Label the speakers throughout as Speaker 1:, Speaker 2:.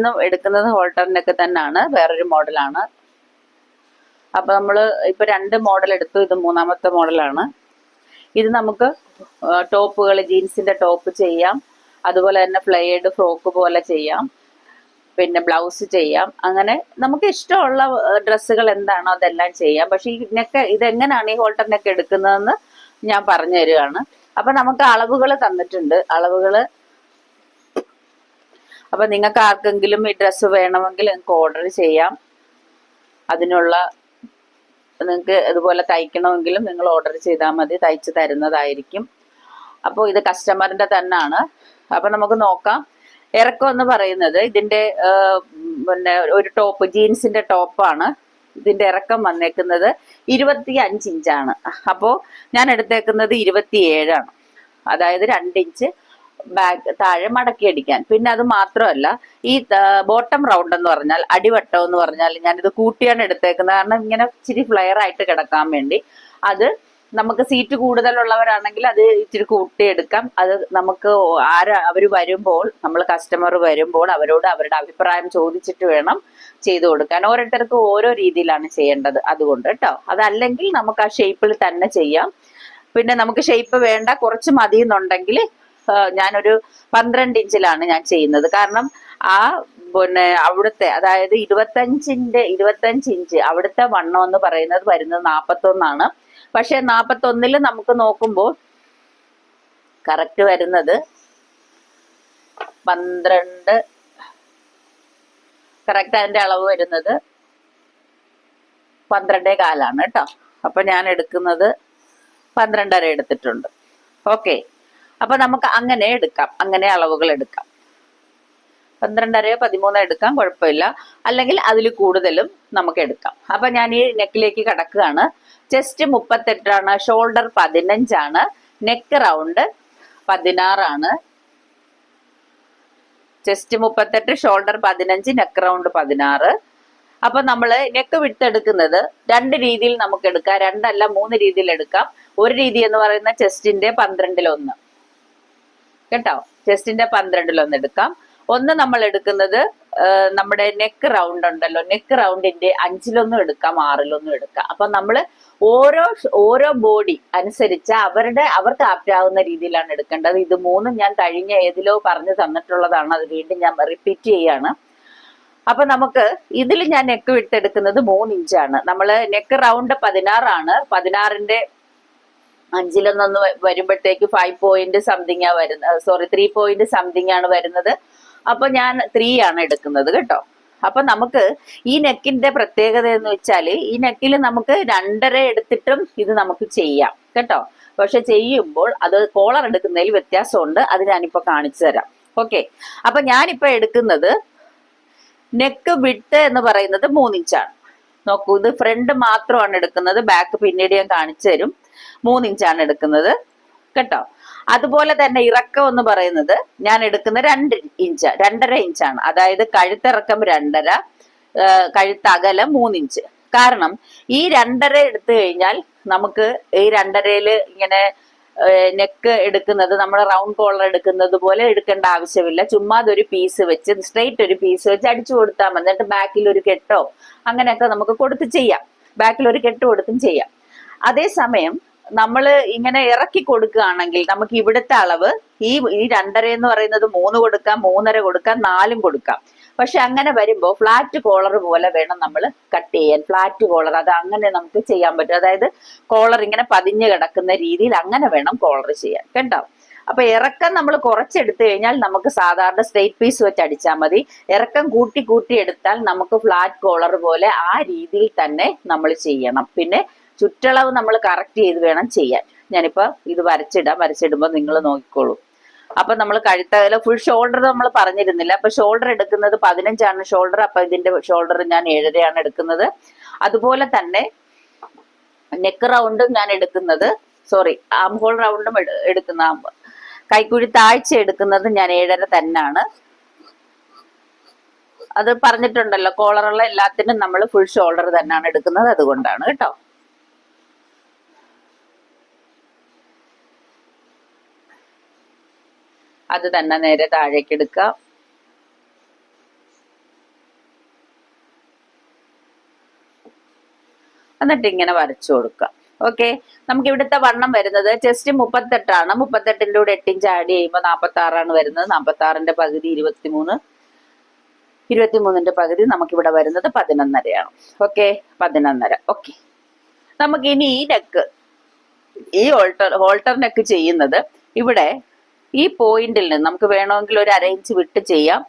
Speaker 1: ഇന്ന് എടുക്കുന്നത് halter neck തന്നെയാണ്, വേറൊരു മോഡലാണ്. അപ്പൊ നമ്മള് ഇപ്പൊ 2 മോഡൽ എടുത്തു, ഇത് 3ാമത്തെ മോഡലാണ്. ഇത് നമുക്ക് ടോപ്പുകൾ, ജീൻസിന്റെ ടോപ്പ് ചെയ്യാം, അതുപോലെ തന്നെ ഫ്ലെയർഡ് ഫ്രോക്ക് പോലെ ചെയ്യാം, പിന്നെ ബ്ലൗസ് ചെയ്യാം. അങ്ങനെ നമുക്ക് ഇഷ്ടമുള്ള ഡ്രസ്സുകൾ എന്താണോ അതെല്ലാം ചെയ്യാം. പക്ഷെ ഈ നെക്ക് ഇതെങ്ങനെയാണ് ഈ ഹോൾട്ടർ നെക്ക് എടുക്കുന്നതെന്ന് ഞാൻ പറഞ്ഞു തരികയാണ്. അപ്പൊ നമുക്ക് അളവുകൾ തന്നിട്ടുണ്ട്, അളവുകള്. അപ്പൊ നിങ്ങൾക്ക് ആർക്കെങ്കിലും ഈ ഡ്രസ്സ് വേണമെങ്കിൽ നിങ്ങൾക്ക് ഓർഡർ ചെയ്യാം. അതിനുള്ള നിങ്ങൾക്ക് ഇതുപോലെ തയ്ക്കണമെങ്കിലും നിങ്ങൾ ഓർഡർ ചെയ്താൽ മതി, തയ്ച്ച് തരുന്നതായിരിക്കും. അപ്പോൾ ഇത് കസ്റ്റമറിന്റെ തന്നെയാണ്. അപ്പൊ നമുക്ക് നോക്കാം. ഇറക്കം എന്ന് പറയുന്നത് ഇതിന്റെ പിന്നെ ഒരു ടോപ്പ്, ജീൻസിന്റെ ടോപ്പാണ്. ഇതിന്റെ ഇറക്കം വന്നേക്കുന്നത് 25 ഇഞ്ചാണ്. അപ്പോൾ ഞാൻ എടുത്തേക്കുന്നത് 27 ആണ്. അതായത് 2 ഇഞ്ച് ബാക്ക് താഴെ മടക്കി അടിക്കാൻ. പിന്നെ അത് മാത്രമല്ല, ഈ ബോട്ടം റൗണ്ട് എന്ന് പറഞ്ഞാൽ, അടിവട്ടം എന്ന് പറഞ്ഞാൽ ഞാനിത് കൂട്ടിയാണ് എടുത്തേക്കുന്നത്. കാരണം ഇങ്ങനെ ഇച്ചിരി ഫ്ലെയർ ആയിട്ട് കിടക്കാൻ വേണ്ടി. അത് നമുക്ക് സീറ്റ് കൂടുതലുള്ളവരാണെങ്കിൽ അത് ഇച്ചിരി കൂട്ടിയെടുക്കാം. അത് നമുക്ക് അവർ വരുമ്പോൾ, നമ്മൾ കസ്റ്റമർ വരുമ്പോൾ അവരോട് അവരുടെ അഭിപ്രായം ചോദിച്ചിട്ട് വേണം ചെയ്തു കൊടുക്കാൻ. ഓരോരുത്തർക്കും ഓരോ രീതിയിലാണ് ചെയ്യേണ്ടത്, അതുകൊണ്ട് കേട്ടോ. അതല്ലെങ്കിൽ നമുക്ക് ആ ഷേപ്പിൽ തന്നെ ചെയ്യാം. പിന്നെ നമുക്ക് ഷേപ്പ് വേണ്ട, കുറച്ച് മതി എന്നുണ്ടെങ്കിൽ ഞാനൊരു 12 ഇഞ്ചിലാണ് ഞാൻ ചെയ്യുന്നത്. കാരണം ആ പിന്നെ അവിടുത്തെ, അതായത് 25 ഇഞ്ച് അവിടുത്തെ വണ്ണം എന്ന് പറയുന്നത് വരുന്നത് 41ആണ്. പക്ഷെ 41 നമുക്ക് നോക്കുമ്പോൾ കറക്റ്റ് വരുന്നത് 12, കറക്റ്റ് അതിന്റെ അളവ് വരുന്നത് 12.25 കേട്ടോ. അപ്പൊ ഞാൻ എടുക്കുന്നത് 12.5 എടുത്തിട്ടുണ്ട്. ഓക്കെ, അപ്പൊ നമുക്ക് അങ്ങനെ എടുക്കാം, അങ്ങനെ അളവുകൾ എടുക്കാം. 12.5 13 എടുക്കാം, കുഴപ്പമില്ല. അല്ലെങ്കിൽ അതിൽ കൂടുതലും നമുക്ക് എടുക്കാം. അപ്പൊ ഞാൻ ഈ നെക്കിലേക്ക് കടക്കുകയാണ്. ചെസ്റ്റ് 38 ആണ്, ഷോൾഡർ 15 ആണ്, നെക്ക് റൗണ്ട് 16 ആണ്. Chest 38, shoulder 15, neck round 16. അപ്പൊ നമ്മള് നെക്ക് വിട്ടെടുക്കുന്നത് 2 രീതിയിൽ നമുക്ക് എടുക്കാം, 2 അല്ല 3 രീതിയിൽ എടുക്കാം. ഒരു രീതി എന്ന് പറയുന്ന ചെസ്റ്റിന്റെ 12-1 കേട്ടോ, ചെസ്റ്റിന്റെ 12-1 എടുക്കാം. ഒന്ന് നമ്മൾ എടുക്കുന്നത് നമ്മുടെ നെക്ക് റൗണ്ട് ഉണ്ടല്ലോ, നെക്ക് റൗണ്ടിന്റെ 5-1 എടുക്കാം, 6-1 എടുക്കാം. അപ്പൊ നമ്മള് ഓരോ ബോഡി അനുസരിച്ച് അവർക്ക് ആപ്റ്റാവുന്ന രീതിയിലാണ് എടുക്കേണ്ടത്. ഇത് 3 ഞാൻ കഴിഞ്ഞ ഏതിലോ പറഞ്ഞു തന്നിട്ടുള്ളതാണ്, അത് വീണ്ടും ഞാൻ റിപ്പീറ്റ് ചെയ്യാണ്. അപ്പൊ നമുക്ക് ഇതിൽ ഞാൻ നെക്ക് വിട്ടെടുക്കുന്നത് 3 ഇഞ്ചാണ്. നമ്മള് നെക്ക് റൗണ്ട് 16 ആണ്. 16ന്റെ 5-1 വരുമ്പോഴത്തേക്ക് 5 പോയിന്റ് സംതിങ് ആ വരുന്നത്, 3 പോയിന്റ് സംതിങ് ആണ് വരുന്നത്. അപ്പൊ ഞാൻ 3 ആണ് എടുക്കുന്നത് കേട്ടോ. അപ്പൊ നമുക്ക് ഈ നെക്കിന്റെ പ്രത്യേകത എന്ന് വെച്ചാല്, ഈ നെക്കിൽ നമുക്ക് 2.5 എടുത്തിട്ടും ഇത് നമുക്ക് ചെയ്യാം കേട്ടോ. പക്ഷെ ചെയ്യുമ്പോൾ അത് കോളർ എടുക്കുന്നതിൽ വ്യത്യാസമുണ്ട്, അത് ഞാനിപ്പോ കാണിച്ചു തരാം. ഓക്കെ, അപ്പൊ ഞാനിപ്പോ എടുക്കുന്നത് നെക്ക് വിട്ട് എന്ന് പറയുന്നത് 3 ഇഞ്ചാണ്. നോക്കൂ, ഇത് ഫ്രണ്ട് മാത്രമാണ് എടുക്കുന്നത്, ബാക്ക് പിന്നീട് ഞാൻ കാണിച്ചു തരും. 3 ഇഞ്ചാണ് എടുക്കുന്നത് കേട്ടോ. അതുപോലെ തന്നെ ഇറക്കം എന്ന് പറയുന്നത് ഞാൻ എടുക്കുന്ന 2.5 ഇഞ്ചാണ്. അതായത് കഴുത്തിറക്കം 2.5, കഴുത്തകലം 3 ഇഞ്ച്. കാരണം ഈ 2.5 എടുത്തു കഴിഞ്ഞാൽ നമുക്ക് ഈ 2.5 ഇങ്ങനെ നെക്ക് എടുക്കുന്നത് നമ്മൾ റൗണ്ട് കോളർ എടുക്കുന്നത് പോലെ എടുക്കേണ്ട ആവശ്യമില്ല. ചുമ്മാ അതൊരു പീസ് വെച്ച്, സ്ട്രെയിറ്റ് ഒരു പീസ് വെച്ച് അടിച്ചു കൊടുത്താൽ മതി. എന്നിട്ട് ബാക്കിൽ ഒരു കെട്ടോ അങ്ങനെയൊക്കെ നമുക്ക് കൊടുത്ത് ചെയ്യാം, ബാക്കിൽ ഒരു കെട്ട് കൊടുത്തും ചെയ്യാം. അതേസമയം നമ്മൾ ഇങ്ങനെ ഇറക്കി കൊടുക്കുകയാണെങ്കിൽ നമുക്ക് ഇവിടുത്തെ അളവ് ഈ 2.5 എന്ന് പറയുന്നത് 3 കൊടുക്കാം, 3.5 കൊടുക്കാം, 4 കൊടുക്കാം. പക്ഷെ അങ്ങനെ വരുമ്പോൾ ഫ്ലാറ്റ് കോളർ പോലെ വേണം നമ്മൾ കട്ട് ചെയ്യാൻ. ഫ്ലാറ്റ് കോളർ, അത് അങ്ങനെ നമുക്ക് ചെയ്യാൻ പറ്റും. അതായത് കോളർ ഇങ്ങനെ പതിഞ്ഞു കിടക്കുന്ന രീതിയിൽ അങ്ങനെ വേണം കോളർ ചെയ്യാൻ കേട്ടോ. അപ്പൊ ഇറക്കം നമ്മൾ കുറച്ചെടുത്തു കഴിഞ്ഞാൽ നമുക്ക് സാധാരണ സ്ട്രെയിറ്റ് പീസ് വെച്ച് അടിച്ചാൽ മതി. ഇറക്കം കൂട്ടി എടുത്താൽ നമുക്ക് ഫ്ലാറ്റ് കോളർ പോലെ ആ രീതിയിൽ തന്നെ നമ്മൾ ചെയ്യണം. പിന്നെ ചുറ്റളവ് നമ്മൾ കറക്റ്റ് ചെയ്ത് വേണം ചെയ്യാൻ. ഞാനിപ്പോ ഇത് വരച്ചിടുമ്പോൾ നിങ്ങൾ നോക്കിക്കോളൂ. അപ്പൊ നമ്മൾ കഴുത്തകല ഫുൾ ഷോൾഡർ നമ്മൾ പറഞ്ഞിരുന്നില്ല. അപ്പൊ ഷോൾഡർ എടുക്കുന്നത് 15 ആണ് ഷോൾഡർ. അപ്പൊ ഇതിന്റെ ഷോൾഡർ ഞാൻ 7.5 ആണ് എടുക്കുന്നത്. അതുപോലെ തന്നെ നെക്ക് റൗണ്ടും ഞാൻ എടുക്കുന്നത്, ആം ഹോൾ റൗണ്ടും എടുക്കുന്ന, കൈക്കുഴി താഴ്ച എടുക്കുന്നത് ഞാൻ 7.5 തന്നെയാണ്. അത് പറഞ്ഞിട്ടുണ്ടല്ലോ, കോളറുള്ള എല്ലാത്തിനും നമ്മൾ ഫുൾ ഷോൾഡർ തന്നെയാണ് എടുക്കുന്നത്, അതുകൊണ്ടാണ് കേട്ടോ. അത് തന്നെ നേരെ താഴേക്ക് എടുക്കാം. എന്നിട്ട് ഇങ്ങനെ വരച്ചു കൊടുക്കുക. ഓക്കെ, നമുക്ക് ഇവിടുത്തെ വണ്ണം വരുന്നത് ചെസ്റ്റ് 38ആണ്. 38ന്റെ കൂടെ 8 ഇഞ്ച് ആഡ് ചെയ്യുമ്പോൾ 46 വരുന്നത്. 46ന്റെ പകുതി 23, 23ന്റെ പകുതി നമുക്കിവിടെ വരുന്നത് 11.5. ഓക്കെ, 11.5. ഓക്കെ, നമുക്ക് ഇനി ഈ നെക്ക്, ഈ ഹോൾട്ടർ നെക്ക് ചെയ്യുന്നത് ഇവിടെ ഈ പോയിന്റിൽ നിന്ന് നമുക്ക് വേണമെങ്കിൽ ഒരു 1/2 ഇഞ്ച് വിട്ട് ചെയ്യാം.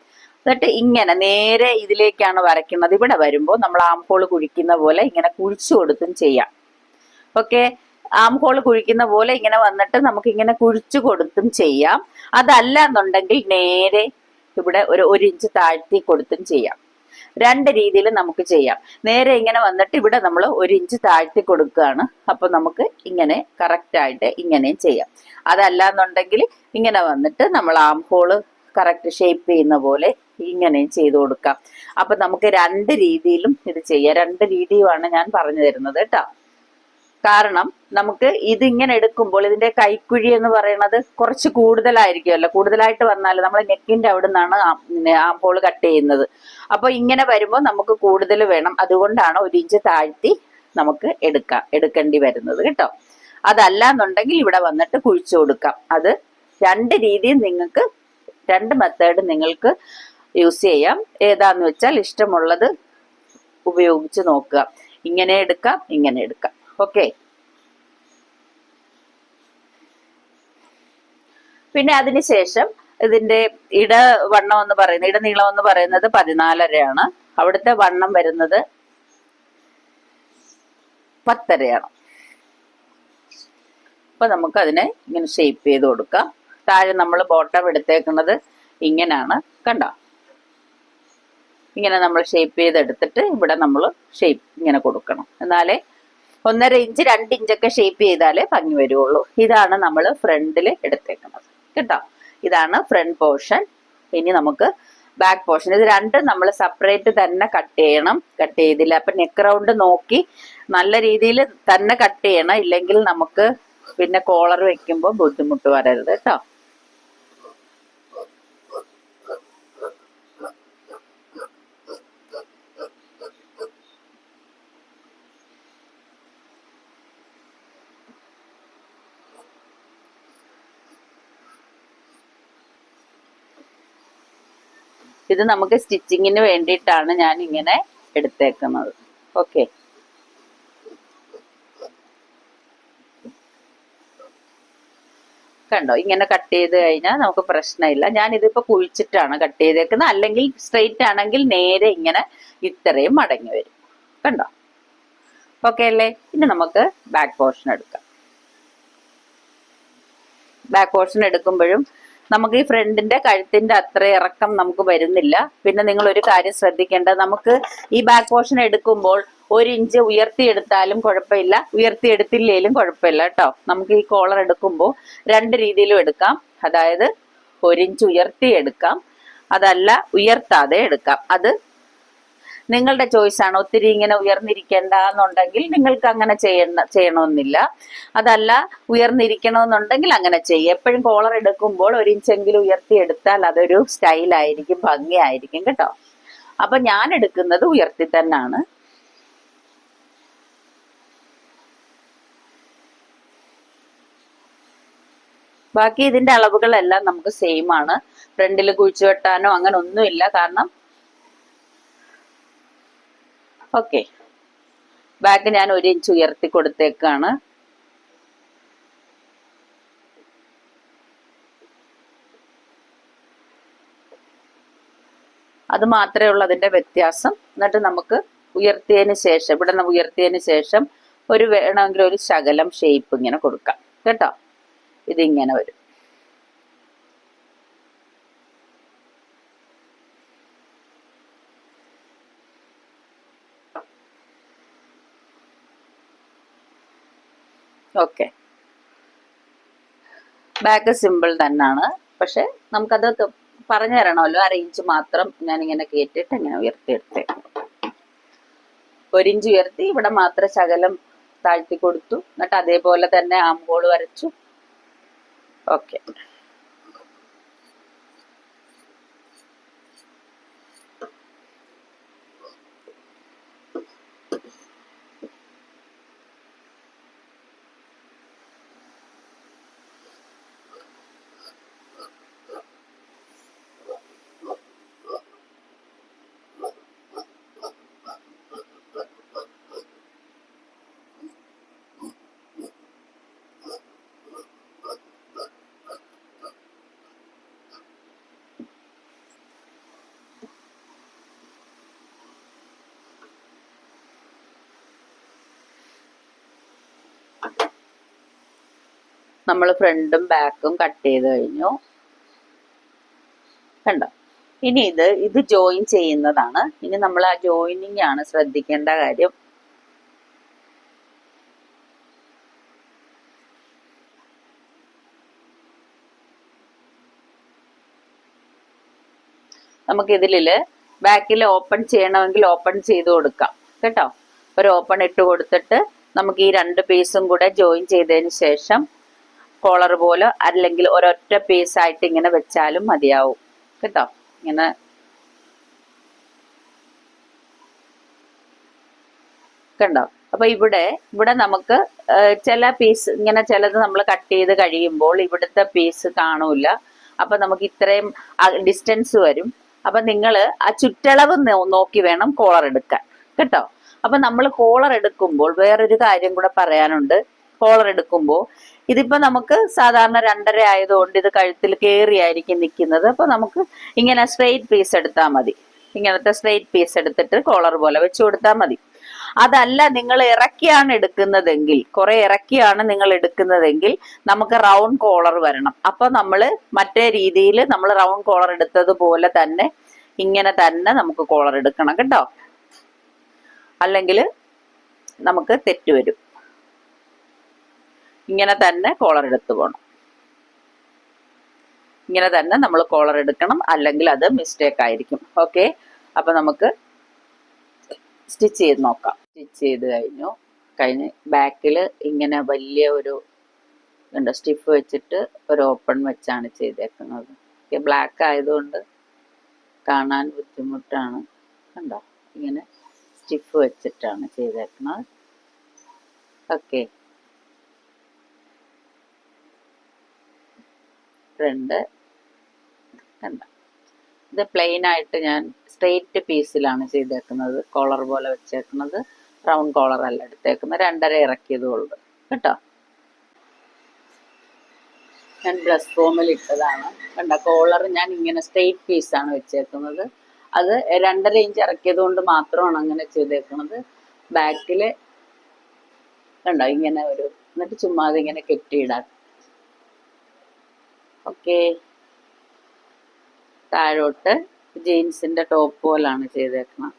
Speaker 1: എന്നിട്ട് ഇങ്ങനെ നേരെ ഇതിലേക്കാണ് വരയ്ക്കുന്നത്. ഇവിടെ വരുമ്പോൾ നമ്മൾ ആം ഹോൾ കുഴിക്കുന്ന പോലെ ഇങ്ങനെ കുഴിച്ചു കൊടുത്തും ചെയ്യാം. ഓക്കെ, ആം ഹോൾ കുഴിക്കുന്ന പോലെ ഇങ്ങനെ വന്നിട്ട് നമുക്ക് ഇങ്ങനെ കുഴിച്ചു കൊടുത്തും ചെയ്യാം. അതല്ല എന്നുണ്ടെങ്കിൽ നേരെ ഇവിടെ ഒരു ഇഞ്ച് താഴ്ത്തി കൊടുത്തും ചെയ്യാം. 2 രീതിയിൽ നമുക്ക് ചെയ്യാം. നേരെ ഇങ്ങനെ വന്നിട്ട് ഇവിടെ നമ്മൾ 1 ഇഞ്ച് താഴ്ത്തി കൊടുക്കുകയാണ്. അപ്പൊ നമുക്ക് ഇങ്ങനെ കറക്റ്റ് ആയിട്ട് ഇങ്ങനെയും ചെയ്യാം. അതല്ല എന്നുണ്ടെങ്കിൽ ഇങ്ങനെ വന്നിട്ട് നമ്മൾ ആം ഹോള് കറക്റ്റ് ഷേപ്പ് ചെയ്യുന്ന പോലെ ഇങ്ങനെയും ചെയ്തു കൊടുക്കാം. അപ്പൊ നമുക്ക് 2 രീതിയിലും ഇത് ചെയ്യാം. 2 രീതിയുമാണ് ഞാൻ പറഞ്ഞു തരുന്നത് കേട്ടോ. കാരണം നമുക്ക് ഇത് ഇങ്ങനെ എടുക്കുമ്പോൾ ഇതിന്റെ കൈക്കുഴി എന്ന് പറയുന്നത് കുറച്ച് കൂടുതലായിരിക്കുമല്ലോ. കൂടുതലായിട്ട് വന്നാൽ നമ്മൾ നെക്കിന്റെ അവിടെ നിന്നാണ് ആം ഹോൾ കട്ട് ചെയ്യുന്നത്. അപ്പൊ ഇങ്ങനെ വരുമ്പോൾ നമുക്ക് കൂടുതൽ വേണം. അതുകൊണ്ടാണ് 1 ഇഞ്ച് താഴ്ത്തി നമുക്ക് എടുക്കേണ്ടി വരുന്നത് കേട്ടോ. അതല്ല എന്നുണ്ടെങ്കിൽ ഇവിടെ വന്നിട്ട് കുഴിച്ചു കൊടുക്കാം. അത് 2 രീതിയിൽ നിങ്ങൾക്ക് 2 മെത്തേഡ് നിങ്ങൾക്ക് യൂസ് ചെയ്യാം. ഏതാന്ന് വെച്ചാൽ ഇഷ്ടമുള്ളത് ഉപയോഗിച്ച് നോക്കുക. ഇങ്ങനെ എടുക്കാം, ഇങ്ങനെ എടുക്കാം. ഓക്കെ, പിന്നെ അതിനുശേഷം ഇതിന്റെ ഇടവണ്ണം എന്ന് പറയുന്നത്, ഇടനീളം എന്ന് പറയുന്നത് 14.5ആണ്. അവിടുത്തെ വണ്ണം വരുന്നത് 10.5ആണ്. അപ്പൊ നമുക്ക് അതിനെ ഇങ്ങനെ ഷേപ്പ് ചെയ്ത് കൊടുക്കാം. താഴെ നമ്മൾ ബോട്ടം എടുത്തേക്കുന്നത് ഇങ്ങനെയാണ്, കണ്ടോ? ഇങ്ങനെ നമ്മൾ ഷേപ്പ് ചെയ്തെടുത്തിട്ട് ഇവിടെ നമ്മൾ ഷേപ്പ് ഇങ്ങനെ കൊടുക്കണം. എന്നാലേ 1.5 ഇഞ്ച് 2 ഇഞ്ചൊക്കെ ഷേപ്പ് ചെയ്താലേ ഭംഗി വരുള്ളൂ. ഇതാണ് നമ്മൾ ഫ്രണ്ടിൽ എടുത്തേക്കുന്നത് കേട്ടോ. ഇതാണ് ഫ്രണ്ട് പോർഷൻ. ഇനി നമുക്ക് ബാക്ക് പോർഷൻ. ഇത് 2 നമ്മൾ സെപ്പറേറ്റ് തന്നെ കട്ട് ചെയ്യണം. കട്ട് ചെയ്തില്ല അപ്പൊ നെക്ക് റൗണ്ട് നോക്കി നല്ല രീതിയിൽ തന്നെ കട്ട് ചെയ്യണം. ഇല്ലെങ്കിൽ നമുക്ക് പിന്നെ കോളർ വെക്കുമ്പോൾ ബുദ്ധിമുട്ട് വരരുത് കേട്ടോ. ഇത് നമുക്ക് സ്റ്റിച്ചിങ്ങിന് വേണ്ടിയിട്ടാണ് ഞാൻ ഇങ്ങനെ എടുത്തേക്കുന്നത്. ഓക്കെ, കണ്ടോ? ഇങ്ങനെ കട്ട് ചെയ്ത് കഴിഞ്ഞാൽ നമുക്ക് പ്രശ്നമില്ല. ഞാൻ ഇതിപ്പോ കുഴിച്ചിട്ടാണ് കട്ട് ചെയ്തേക്കുന്നത്. അല്ലെങ്കിൽ സ്ട്രെയിറ്റ് ആണെങ്കിൽ നേരെ ഇങ്ങനെ ഇത്രയും മടങ്ങി വരും. കണ്ടോ? ഓക്കെ അല്ലേ? ഇനി നമുക്ക് ബാക്ക് പോർഷൻ എടുക്കാം. ബാക്ക് പോർഷൻ എടുക്കുമ്പോഴും നമുക്ക് ഈ ഫ്രണ്ടിന്റെ കഴുത്തിന്റെ അത്ര ഇറക്കം നമുക്ക് വരുന്നില്ല. പിന്നെ നിങ്ങൾ ഒരു കാര്യം ശ്രദ്ധിക്കേണ്ടത്, നമുക്ക് ഈ ബാക്ക് പോർഷൻ എടുക്കുമ്പോൾ 1 ഇഞ്ച് ഉയർത്തിയെടുത്താലും കുഴപ്പമില്ല, ഉയർത്തിയെടുത്തില്ലേലും കുഴപ്പമില്ല കേട്ടോ. നമുക്ക് ഈ കോളർ എടുക്കുമ്പോൾ 2 രീതിയിലും എടുക്കാം. അതായത് 1 ഇഞ്ച് ഉയർത്തിയെടുക്കാം, അതല്ല ഉയർത്താതെ എടുക്കാം. അത് നിങ്ങളുടെ ചോയ്സ് ആണ്. ഒത്തിരി ഇങ്ങനെ ഉയർന്നിരിക്കേണ്ട എന്നുണ്ടെങ്കിൽ നിങ്ങൾക്ക് അങ്ങനെ ചെയ്യണമെന്നില്ല. അതല്ല ഉയർന്നിരിക്കണമെന്നുണ്ടെങ്കിൽ അങ്ങനെ ചെയ്യും. എപ്പോഴും കോളർ എടുക്കുമ്പോൾ 1 ഇഞ്ചെങ്കിലും ഉയർത്തിയെടുത്താൽ അതൊരു സ്റ്റൈലായിരിക്കും, ഭംഗിയായിരിക്കും കേട്ടോ. അപ്പൊ ഞാൻ എടുക്കുന്നത് ഉയർത്തി തന്നെയാണ്. ബാക്കി ഇതിന്റെ അളവുകളെല്ലാം നമുക്ക് സെയിം ആണ്. ഫ്രണ്ടിൽ കുഴിച്ചു വെട്ടാനോ അങ്ങനെ ഒന്നുമില്ല. കാരണം ഓക്കെ, ബാക്ക് ഞാൻ 1 ഇഞ്ച് ഉയർത്തി കൊടുത്തേക്കാണ്. അത് മാത്രമേ ഉള്ളൂ അതിന്റെ വ്യത്യാസം. എന്നിട്ട് നമുക്ക് ഉയർത്തിയതിന് ശേഷം, ഇവിടെ നമ്മൾ ഉയർത്തിയതിന് ശേഷം വേണമെങ്കിൽ ഒരു ശകലം ഷേപ്പ് ഇങ്ങനെ കൊടുക്കാം കേട്ടോ. ഇതിങ്ങനെ വരും. ഓക്കെ, ബാക്ക് സിമ്പിൾ തന്നെയാണ്. പക്ഷെ നമുക്കത് പറഞ്ഞു തരണമല്ലോ. 1/2 ഇഞ്ച് മാത്രം ഞാൻ ഇങ്ങനെ കേട്ടിട്ട് ഇങ്ങനെ ഉയർത്തിയെടുത്തേ. 1 ഇഞ്ച് ഉയർത്തി ഇവിടെ മാത്രം ശകലം താഴ്ത്തി കൊടുത്തു. എന്നിട്ട് അതേപോലെ തന്നെ ആം ഹോൾ വരച്ചു. ഓക്കെ, നമ്മൾ ഫ്രണ്ടും ബാക്കും കട്ട് ചെയ്ത് കഴിഞ്ഞു. കണ്ടോ? ഇനി ഇത് ജോയിൻ ചെയ്യുന്നതാണ്. ഇനി നമ്മൾ ആ ജോയിനിങ് ആണ് ശ്രദ്ധിക്കേണ്ട കാര്യം. നമുക്ക് ഇതില് ബാക്കിൽ ഓപ്പൺ ചെയ്യണമെങ്കിൽ ഓപ്പൺ ചെയ്ത് കൊടുക്കാം കേട്ടോ. ഒരു ഓപ്പൺ ഇട്ട് കൊടുത്തിട്ട് നമുക്ക് ഈ 2 പീസും കൂടെ ജോയിൻ ചെയ്തതിന് ശേഷം കോളർ പോലെ അല്ലെങ്കിൽ ഒരൊറ്റ പീസായിട്ട് ഇങ്ങനെ വെച്ചാലും മതിയാവും കേട്ടോ. ഇങ്ങനെ കണ്ടോ? അപ്പൊ ഇവിടെ നമുക്ക് ചില പീസ് ഇങ്ങനെ ചിലത് നമ്മൾ കട്ട് ചെയ്ത് കഴിയുമ്പോൾ ഇവിടുത്തെ പീസ് കാണൂല. അപ്പൊ നമുക്ക് ഇത്രയും ഡിസ്റ്റൻസ് വരും. അപ്പൊ നിങ്ങൾ ആ ചുറ്റളവ് നോക്കി വേണം കോളർ എടുക്കാൻ കേട്ടോ. അപ്പൊ നമ്മൾ കോളർ എടുക്കുമ്പോൾ വേറൊരു കാര്യം കൂടെ പറയാനുണ്ട്. കോളർ എടുക്കുമ്പോൾ ഇതിപ്പോ നമുക്ക് സാധാരണ 2.5 ആയതുകൊണ്ട് ഇത് കഴുത്തിൽ കയറിയായിരിക്കും നിൽക്കുന്നത്. അപ്പൊ നമുക്ക് ഇങ്ങനെ സ്ട്രെയിറ്റ് പീസ് എടുത്താൽ മതി. ഇങ്ങനത്തെ സ്ട്രെയിറ്റ് പീസ് എടുത്തിട്ട് കോളർ പോലെ വെച്ച് കൊടുത്താൽ മതി. അതല്ല നിങ്ങൾ ഇറക്കിയാണ് എടുക്കുന്നതെങ്കിൽ, കുറെ ഇറക്കിയാണ് നിങ്ങൾ എടുക്കുന്നതെങ്കിൽ നമുക്ക് റൗണ്ട് കോളർ വരണം. അപ്പൊ നമ്മൾ മറ്റേ രീതിയിൽ നമ്മൾ റൗണ്ട് കോളർ എടുത്തതുപോലെ തന്നെ ഇങ്ങനെ തന്നെ നമുക്ക് കോളർ എടുക്കണം കേട്ടോ. അല്ലെങ്കിൽ നമുക്ക് തെറ്റ് വരും. ഇങ്ങനെ തന്നെ കോളർ എടുത്തു പോകണം. ഇങ്ങനെ തന്നെ നമ്മൾ കോളർ എടുക്കണം, അല്ലെങ്കിൽ അത് മിസ്റ്റേക്ക് ആയിരിക്കും. ഓക്കെ, അപ്പൊ നമുക്ക് സ്റ്റിച്ച് ചെയ്ത് നോക്കാം. സ്റ്റിച്ച് ചെയ്ത് കഴിഞ്ഞ് ബാക്കിൽ ഇങ്ങനെ വലിയ ഒരു സ്റ്റിഫ് വെച്ചിട്ട് ഒരു ഓപ്പൺ വെച്ചാണ് ചെയ്തേക്കുന്നത്. ബ്ലാക്ക് ആയതുകൊണ്ട് കാണാൻ ബുദ്ധിമുട്ടാണ്. കണ്ടോ? ഇങ്ങനെ സ്റ്റിഫ് വെച്ചിട്ടാണ് ചെയ്തേക്കുന്നത്. ഓക്കെ, ഫ്രണ്ട് കണ്ട. ഇത് പ്ലെയിൻ ആയിട്ട് ഞാൻ സ്ട്രെയിറ്റ് പീസിലാണ് ചെയ്തേക്കുന്നത്. കോളർ പോലെ വെച്ചേക്കുന്നത്, റൗണ്ട് കോളർ അല്ല എടുത്തേക്കുന്നത്. 2.5 ഇറക്കിയതുകൊണ്ട് കേട്ടോ. ഞാൻ ബ്ലസ് ഫോമിൽ ഇട്ടതാണ്. കണ്ട, കോളർ ഞാൻ ഇങ്ങനെ സ്ട്രെയിറ്റ് പീസാണ് വെച്ചേക്കുന്നത്. അത് 2.5 ഇഞ്ച് ഇറക്കിയത് കൊണ്ട് മാത്രമാണ് അങ്ങനെ ചെയ്തേക്കുന്നത്. ബാക്കില് കണ്ടോ ഇങ്ങനെ ഒരു, എന്നിട്ട് ചുമ്മാതെ ഇങ്ങനെ കെട്ടിയിടാം. ഓക്കെ, താഴോട്ട് ജീൻസിന്റെ ടോപ്പ് പോലാണ് ചെയ്തേക്കുന്നത്.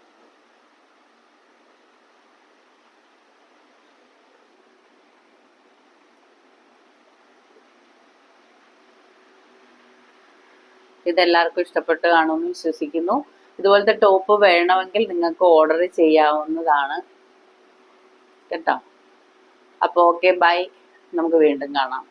Speaker 1: ഇതെല്ലാവർക്കും ഇഷ്ടപ്പെട്ട് കാണുമെന്ന് വിശ്വസിക്കുന്നു. ഇതുപോലത്തെ ടോപ്പ് വേണമെങ്കിൽ നിങ്ങൾക്ക് ഓർഡർ ചെയ്യാവുന്നതാണ് കേട്ടോ. അപ്പോൾ ഓക്കെ, ബൈ. നമുക്ക് വീണ്ടും കാണാം.